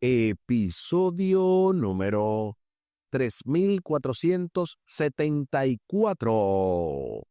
episodio número 3474.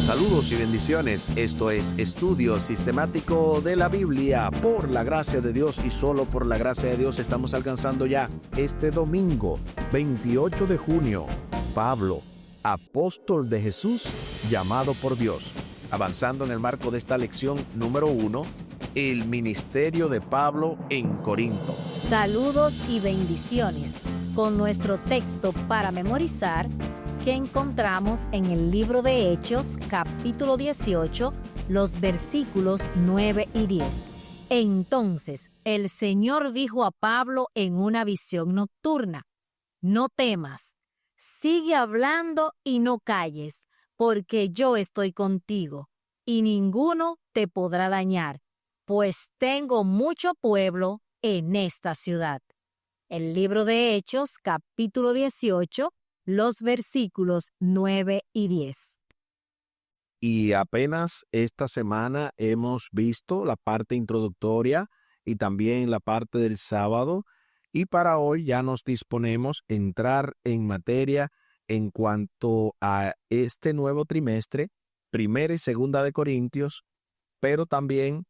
Saludos y bendiciones. Esto es Estudio Sistemático de la Biblia. Por la gracia de Dios y solo por la gracia de Dios estamos alcanzando ya este domingo, 28 de junio. Pablo, apóstol de Jesús, llamado por Dios. Avanzando en el marco de esta lección número 1, el ministerio de Pablo en Corinto. Saludos y bendiciones con nuestro texto para memorizar que encontramos en el libro de Hechos, capítulo 18, los versículos 9 y 10. Entonces, el Señor dijo a Pablo en una visión nocturna: no temas, sigue hablando y no calles, porque yo estoy contigo, y ninguno te podrá dañar, pues tengo mucho pueblo en esta ciudad. El libro de Hechos, capítulo 18, los versículos 9 y 10. Y apenas esta semana hemos visto la parte introductoria y también la parte del sábado, y para hoy ya nos disponemos a entrar en materia en cuanto a este nuevo trimestre, primera y segunda de Corintios, pero también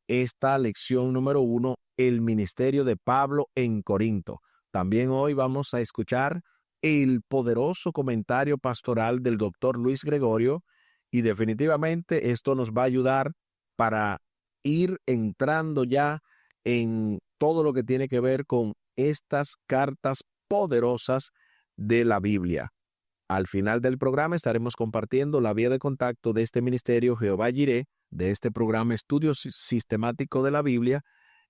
esta lección número 1, el ministerio de Pablo en Corinto. También hoy vamos a escuchar el poderoso comentario pastoral del doctor Luis Gregorio, y definitivamente esto nos va a ayudar para ir entrando ya en todo lo que tiene que ver con estas cartas poderosas de la Biblia. Al final del programa estaremos compartiendo la vía de contacto de este ministerio Jehová Jireh, de este programa Estudio Sistemático de la Biblia,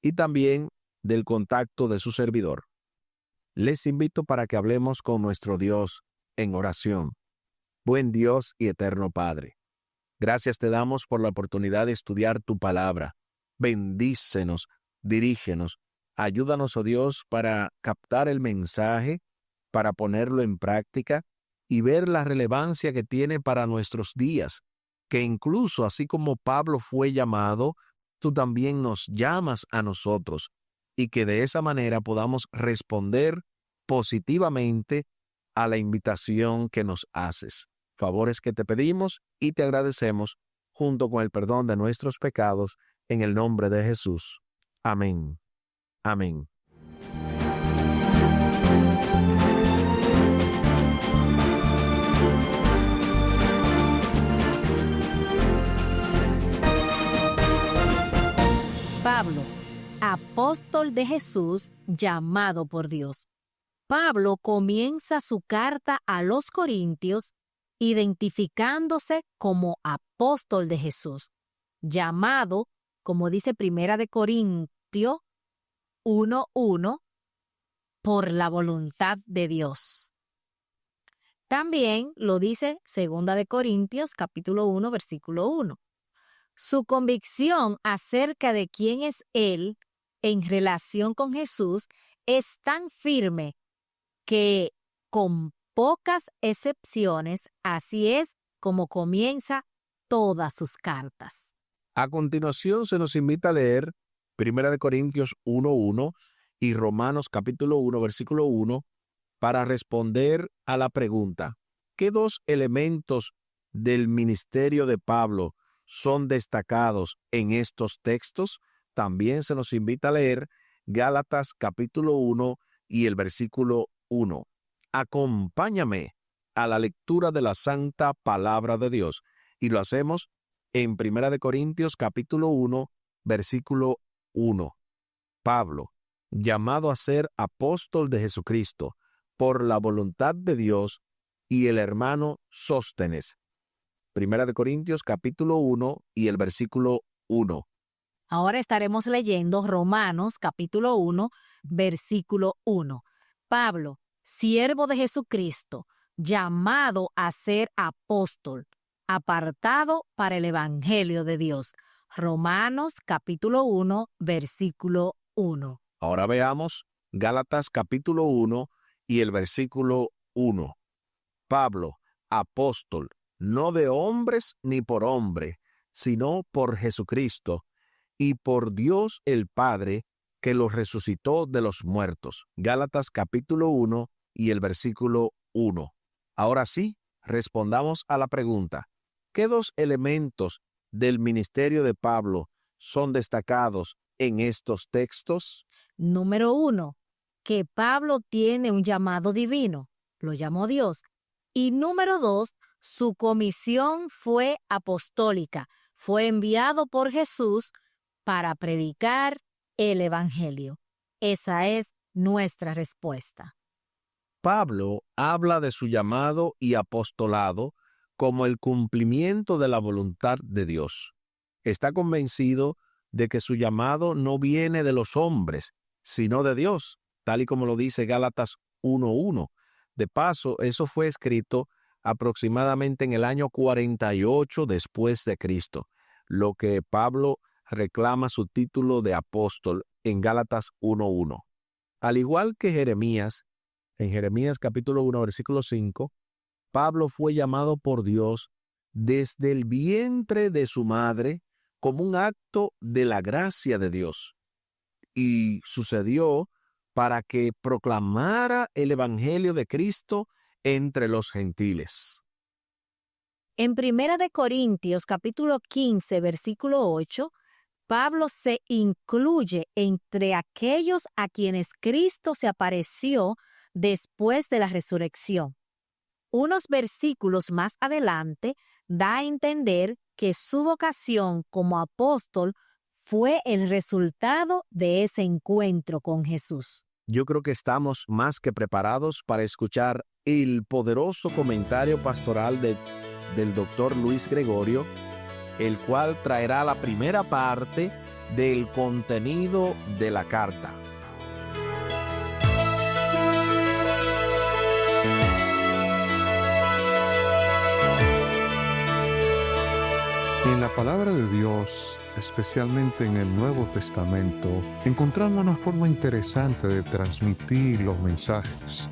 y también del contacto de su servidor. Les invito para que hablemos con nuestro Dios en oración. Buen Dios y eterno Padre, gracias te damos por la oportunidad de estudiar tu palabra. Bendícenos, dirígenos, ayúdanos, oh Dios, para captar el mensaje, para ponerlo en práctica y ver la relevancia que tiene para nuestros días, que incluso así como Pablo fue llamado, tú también nos llamas a nosotros, y que de esa manera podamos responder positivamente a la invitación que nos haces. Favores que te pedimos y te agradecemos, junto con el perdón de nuestros pecados, en el nombre de Jesús. Amén. Amén. Pablo, apóstol de Jesús, llamado por Dios. Pablo comienza su carta a los Corintios identificándose como apóstol de Jesús, llamado, como dice Primera de Corintios 1:1, por la voluntad de Dios. También lo dice Segunda de Corintios capítulo 1, versículo 1. Su convicción acerca de quién es Él en relación con Jesús es tan firme que, con pocas excepciones, así es como comienza todas sus cartas. A continuación se nos invita a leer 1 Corintios 1:1 y Romanos capítulo 1, versículo 1, para responder a la pregunta: ¿qué dos elementos del ministerio de Pablo son destacados en estos textos? También se nos invita a leer Gálatas capítulo 1 y el versículo 1. Acompáñame a la lectura de la santa palabra de Dios, y lo hacemos en 1 Corintios capítulo 1, versículo 1. Pablo, llamado a ser apóstol de Jesucristo por la voluntad de Dios, y el hermano Sóstenes. Primera de Corintios capítulo 1 y el versículo 1. Ahora estaremos leyendo Romanos capítulo 1, versículo 1. Pablo, siervo de Jesucristo, llamado a ser apóstol, apartado para el Evangelio de Dios. Romanos capítulo 1, versículo 1. Ahora veamos Gálatas capítulo 1 y el versículo 1. Pablo, apóstol, no de hombres ni por hombre, sino por Jesucristo, y por Dios el Padre, que los resucitó de los muertos. Gálatas capítulo 1 y el versículo 1. Ahora sí, respondamos a la pregunta: ¿qué dos elementos del ministerio de Pablo son destacados en estos textos? Número 1, que Pablo tiene un llamado divino, lo llamó Dios. Y número 2, su comisión fue apostólica, fue enviado por Jesús para predicar el Evangelio. Esa es nuestra respuesta. Pablo habla de su llamado y apostolado como el cumplimiento de la voluntad de Dios. Está convencido de que su llamado no viene de los hombres, sino de Dios, tal y como lo dice Gálatas 1:1. De paso, eso fue escrito aproximadamente en el año 48 después de Cristo, lo que Pablo reclama su título de apóstol en Gálatas 1:1. Al igual que Jeremías, en Jeremías capítulo 1, versículo 5, Pablo fue llamado por Dios desde el vientre de su madre como un acto de la gracia de Dios. Y sucedió para que proclamara el Evangelio de Cristo entre los gentiles. En 1 de Corintios capítulo 15, versículo 8, Pablo se incluye entre aquellos a quienes Cristo se apareció después de la resurrección. Unos versículos más adelante da a entender que su vocación como apóstol fue el resultado de ese encuentro con Jesús. Yo creo que estamos más que preparados para escuchar el poderoso comentario pastoral del doctor Luis Gregorio, el cual traerá la primera parte del contenido de la carta. En la palabra de Dios, especialmente en el Nuevo Testamento, encontramos una forma interesante de transmitir los mensajes.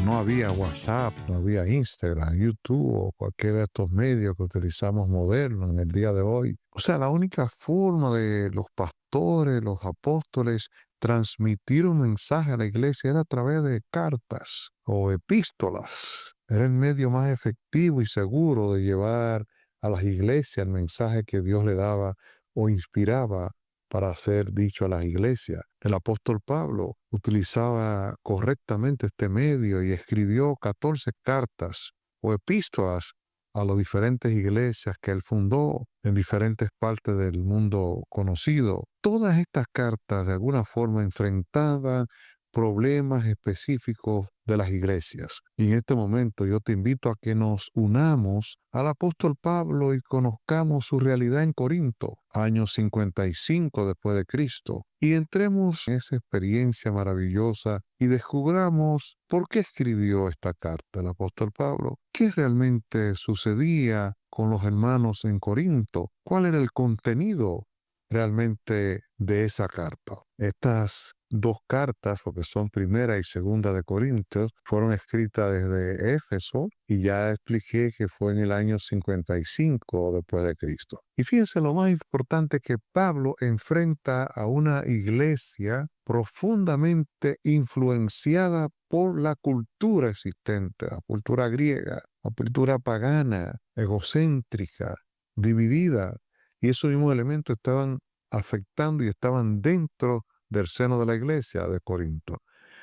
No había WhatsApp, no había Instagram, YouTube o cualquiera de estos medios que utilizamos modernos en el día de hoy. O sea, la única forma de los pastores, los apóstoles, transmitir un mensaje a la iglesia era a través de cartas o epístolas. Era el medio más efectivo y seguro de llevar a las iglesias el mensaje que Dios le daba o inspiraba para ser dicho a las iglesias. El apóstol Pablo utilizaba correctamente este medio y escribió 14 cartas o epístolas a las diferentes iglesias que él fundó en diferentes partes del mundo conocido. Todas estas cartas de alguna forma enfrentaban problemas específicos de las iglesias. Y en este momento yo te invito a que nos unamos al apóstol Pablo y conozcamos su realidad en Corinto, año 55 después de Cristo, y entremos en esa experiencia maravillosa y descubramos por qué escribió esta carta el apóstol Pablo, qué realmente sucedía con los hermanos en Corinto, cuál era el contenido realmente de esa carta. Estas dos cartas, porque son primera y segunda de Corintios, fueron escritas desde Éfeso y ya expliqué que fue en el año 55 después de Cristo. Y fíjense lo más importante, que Pablo enfrenta a una iglesia profundamente influenciada por la cultura existente, la cultura griega, la cultura pagana, egocéntrica, dividida. Y esos mismos elementos estaban afectando y estaban dentro del seno de la iglesia de Corinto.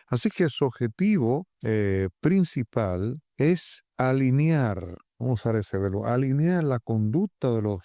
Así que su objetivo principal es alinear, vamos a usar ese verbo, alinear la conducta de los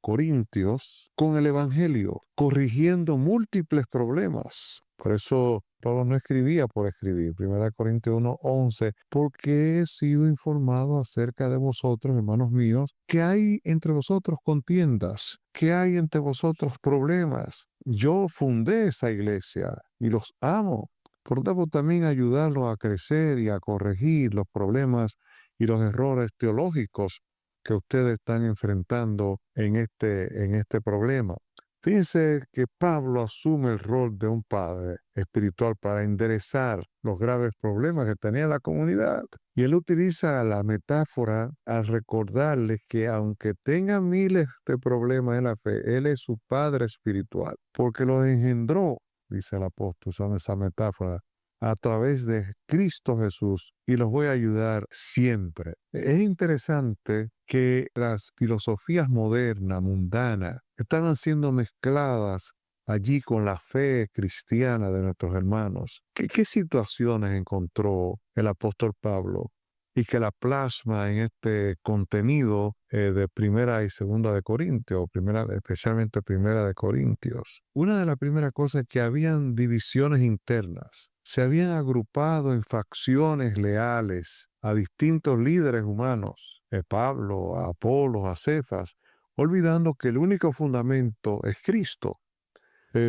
corintios con el evangelio, corrigiendo múltiples problemas Por eso Pablo no escribía por escribir. 1 Corintios 1:11, porque he sido informado acerca de vosotros, hermanos míos, que hay entre vosotros contiendas, que hay entre vosotros problemas. Yo fundé esa iglesia y los amo. Por tanto, también ayudarlos a crecer y a corregir los problemas y los errores teológicos que ustedes están enfrentando en este problema. Fíjense que Pablo asume el rol de un padre espiritual para enderezar los graves problemas que tenía la comunidad. Y él utiliza la metáfora al recordarles que aunque tengan miles de problemas en la fe, él es su padre espiritual, porque los engendró, dice el apóstol, usando esa metáfora, a través de Cristo Jesús, y los voy a ayudar siempre. Es interesante que las filosofías modernas, mundanas, estaban siendo mezcladas allí con la fe cristiana de nuestros hermanos. ¿Qué situaciones encontró el apóstol Pablo y que la plasma en este contenido de Primera y Segunda de Corintios, especialmente Primera de Corintios? Una de las primeras cosas es que habían divisiones internas. Se habían agrupado en facciones leales a distintos líderes humanos, Pablo, a Apolos, a Cefas, olvidando que el único fundamento es Cristo.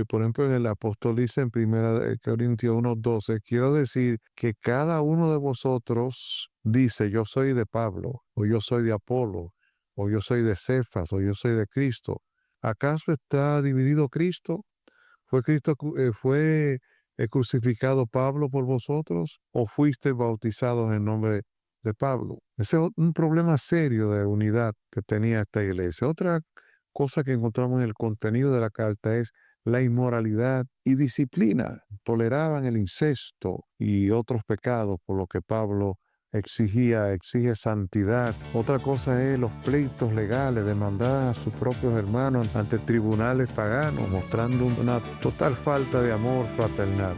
Por ejemplo, en el apóstol dice en 1 Corintios 1:12, quiero decir que cada uno de vosotros dice, yo soy de Pablo, o yo soy de Apolo, o yo soy de Cefas, o yo soy de Cristo. ¿Acaso está dividido Cristo? ¿Fue crucificado Pablo por vosotros, o fuisteis bautizados en nombre de Pablo? Ese es un problema serio de unidad que tenía esta iglesia. Otra cosa que encontramos en el contenido de la carta es la inmoralidad y disciplina. Toleraban el incesto y otros pecados, por lo que Pablo exige santidad. Otra cosa es los pleitos legales, demandar a sus propios hermanos ante tribunales paganos, mostrando una total falta de amor fraternal.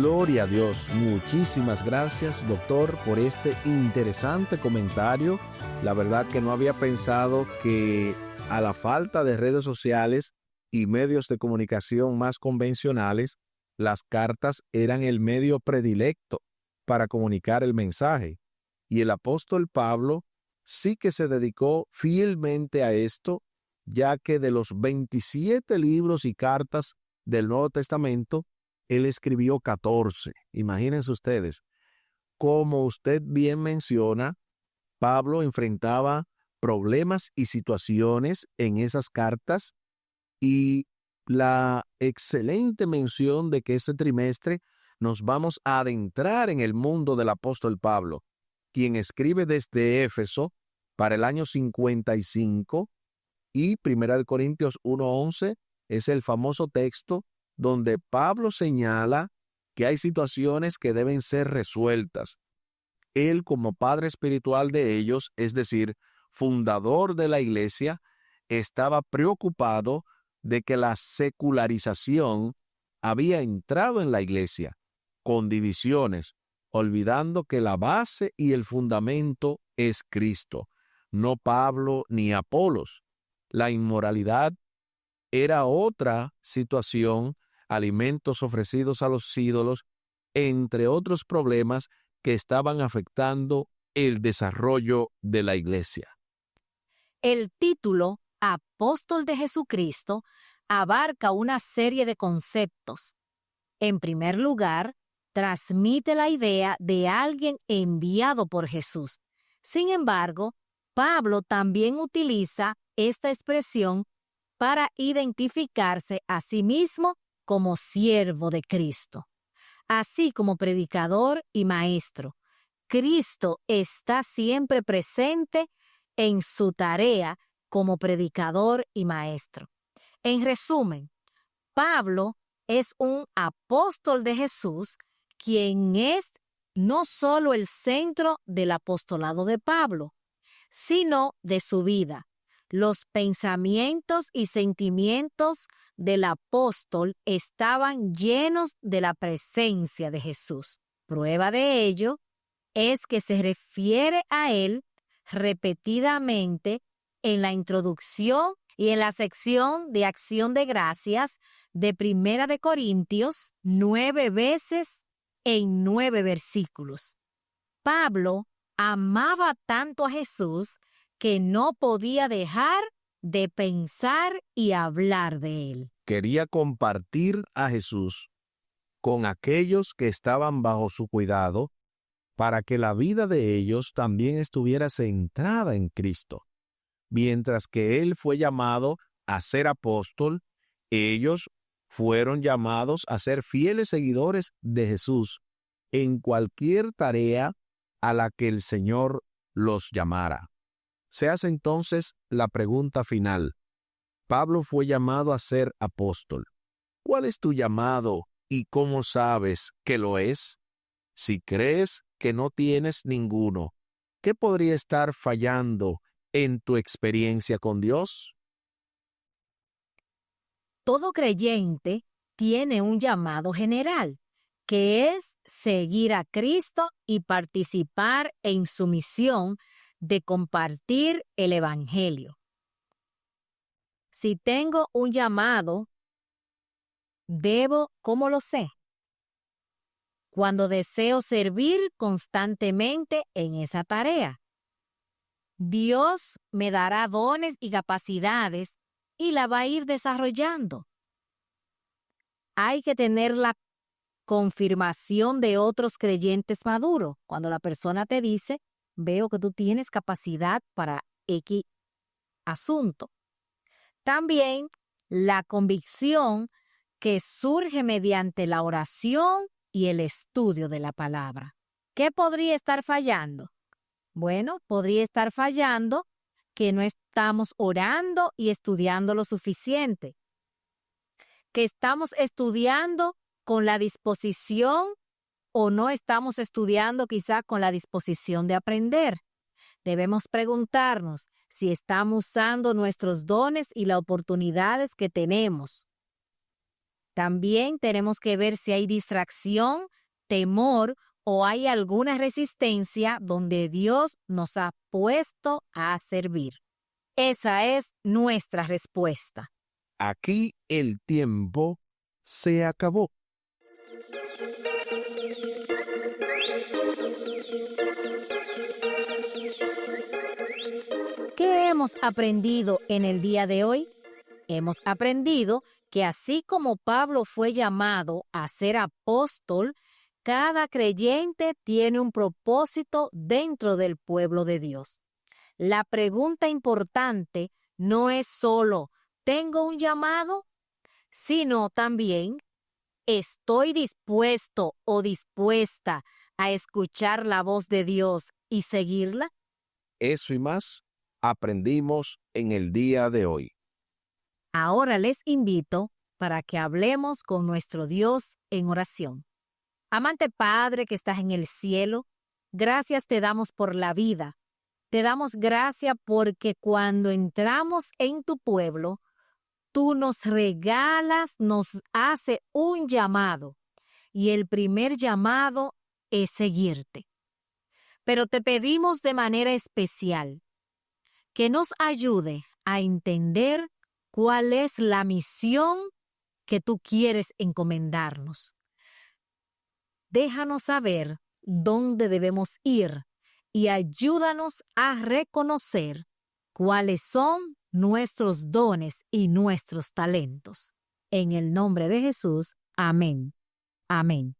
Gloria a Dios. Muchísimas gracias, doctor, por este interesante comentario. La verdad que no había pensado que a la falta de redes sociales y medios de comunicación más convencionales, las cartas eran el medio predilecto para comunicar el mensaje. Y el apóstol Pablo sí que se dedicó fielmente a esto, ya que de los 27 libros y cartas del Nuevo Testamento, él escribió 14. Imagínense ustedes. Como usted bien menciona, Pablo enfrentaba problemas y situaciones en esas cartas, y la excelente mención de que este trimestre nos vamos a adentrar en el mundo del apóstol Pablo, quien escribe desde Éfeso para el año 55, y 1 Corintios 1:11 es el famoso texto donde Pablo señala que hay situaciones que deben ser resueltas. Él, como padre espiritual de ellos, es decir, fundador de la iglesia, estaba preocupado de que la secularización había entrado en la iglesia, con divisiones, olvidando que la base y el fundamento es Cristo, no Pablo ni Apolos. La inmoralidad era otra situación, alimentos ofrecidos a los ídolos, entre otros problemas que estaban afectando el desarrollo de la iglesia. El título Apóstol de Jesucristo abarca una serie de conceptos. En primer lugar, transmite la idea de alguien enviado por Jesús. Sin embargo, Pablo también utiliza esta expresión para identificarse a sí mismo como siervo de Cristo, así como predicador y maestro. Cristo está siempre presente en su tarea como predicador y maestro. En resumen, Pablo es un apóstol de Jesús, quien es no solo el centro del apostolado de Pablo, sino de su vida. Los pensamientos y sentimientos del apóstol estaban llenos de la presencia de Jesús. Prueba de ello es que se refiere a él repetidamente en la introducción y en la sección de acción de gracias de Primera de Corintios 9 veces en 9 versículos. Pablo amaba tanto a Jesús que no podía dejar de pensar y hablar de él. Quería compartir a Jesús con aquellos que estaban bajo su cuidado para que la vida de ellos también estuviera centrada en Cristo. Mientras que él fue llamado a ser apóstol, ellos fueron llamados a ser fieles seguidores de Jesús en cualquier tarea a la que el Señor los llamara. Se hace entonces la pregunta final. Pablo fue llamado a ser apóstol. ¿Cuál es tu llamado y cómo sabes que lo es? Si crees que no tienes ninguno, ¿qué podría estar fallando en tu experiencia con Dios? Todo creyente tiene un llamado general, que es seguir a Cristo y participar en su misión de compartir el Evangelio. Si tengo un llamado, ¿cómo lo sé? Cuando deseo servir constantemente en esa tarea. Dios me dará dones y capacidades y la va a ir desarrollando. Hay que tener la confirmación de otros creyentes maduros. Cuando la persona te dice, veo que tú tienes capacidad para X asunto. También la convicción que surge mediante la oración y el estudio de la palabra. ¿Qué podría estar fallando? Bueno, podría estar fallando que no estamos orando y estudiando lo suficiente, que estamos estudiando con la disposición o no estamos estudiando quizá con la disposición de aprender. Debemos preguntarnos si estamos usando nuestros dones y las oportunidades que tenemos. También tenemos que ver si hay distracción, temor o hay alguna resistencia donde Dios nos ha puesto a servir. Esa es nuestra respuesta. Aquí el tiempo se acabó. ¿Qué hemos aprendido en el día de hoy? Hemos aprendido que así como Pablo fue llamado a ser apóstol, cada creyente tiene un propósito dentro del pueblo de Dios. La pregunta importante no es solo ¿tengo un llamado?, sino también ¿estoy dispuesto o dispuesta a escuchar la voz de Dios y seguirla? Eso y más aprendimos en el día de hoy. Ahora les invito para que hablemos con nuestro Dios en oración. Amante Padre que estás en el cielo, gracias te damos por la vida. Te damos gracias porque cuando entramos en tu pueblo, tú nos regalas, nos hace un llamado. Y el primer llamado es seguirte. Pero te pedimos de manera especial que nos ayude a entender cuál es la misión que tú quieres encomendarnos. Déjanos saber dónde debemos ir y ayúdanos a reconocer cuáles son nuestros dones y nuestros talentos. En el nombre de Jesús, amén. Amén.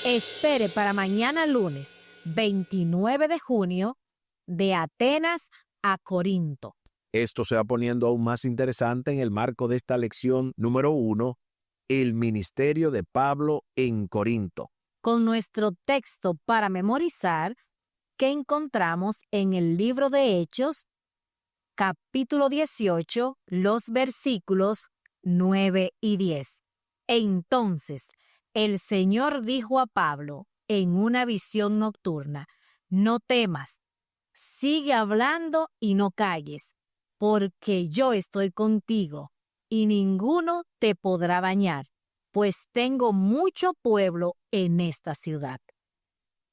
Espere para mañana lunes, 29 de junio, de Atenas a Corinto. Esto se va poniendo aún más interesante en el marco de esta lección número 1, el ministerio de Pablo en Corinto. Con nuestro texto para memorizar que encontramos en el libro de Hechos, capítulo 18, los versículos 9 y 10. Entonces, el Señor dijo a Pablo en una visión nocturna, no temas, sigue hablando y no calles, porque yo estoy contigo, y ninguno te podrá dañar, pues tengo mucho pueblo en esta ciudad.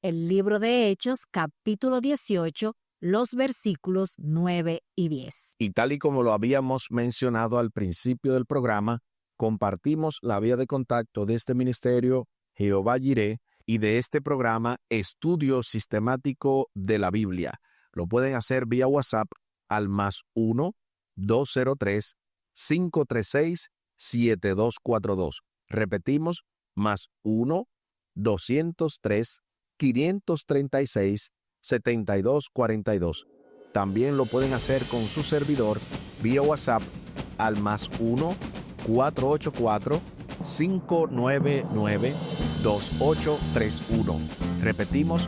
El libro de Hechos, capítulo 18, los versículos 9 y 10. Y tal y como lo habíamos mencionado al principio del programa, compartimos la vía de contacto de este ministerio Jehová Jireh y de este programa Estudio Sistemático de la Biblia. Lo pueden hacer vía WhatsApp al +1-203-536-7242. Repetimos, +1-203-536-7242. También lo pueden hacer con su servidor vía WhatsApp al +1-484-599-2831. Repetimos,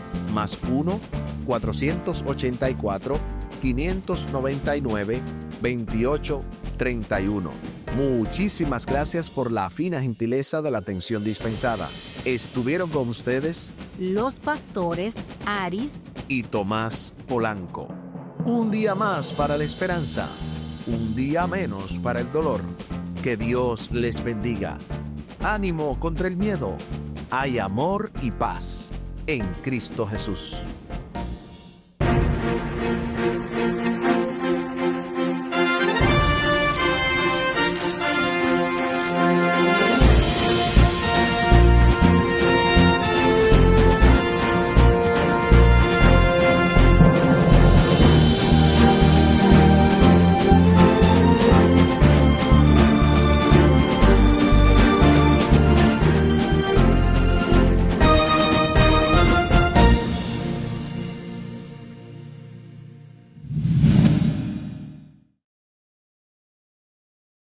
+1-484-599-2831. Muchísimas gracias por la fina gentileza de la atención dispensada. Estuvieron con ustedes Los pastores Aris y Tomás Polanco. Un día más para la esperanza, un día menos para el dolor. Que Dios les bendiga. Ánimo contra el miedo. Hay amor y paz en Cristo Jesús.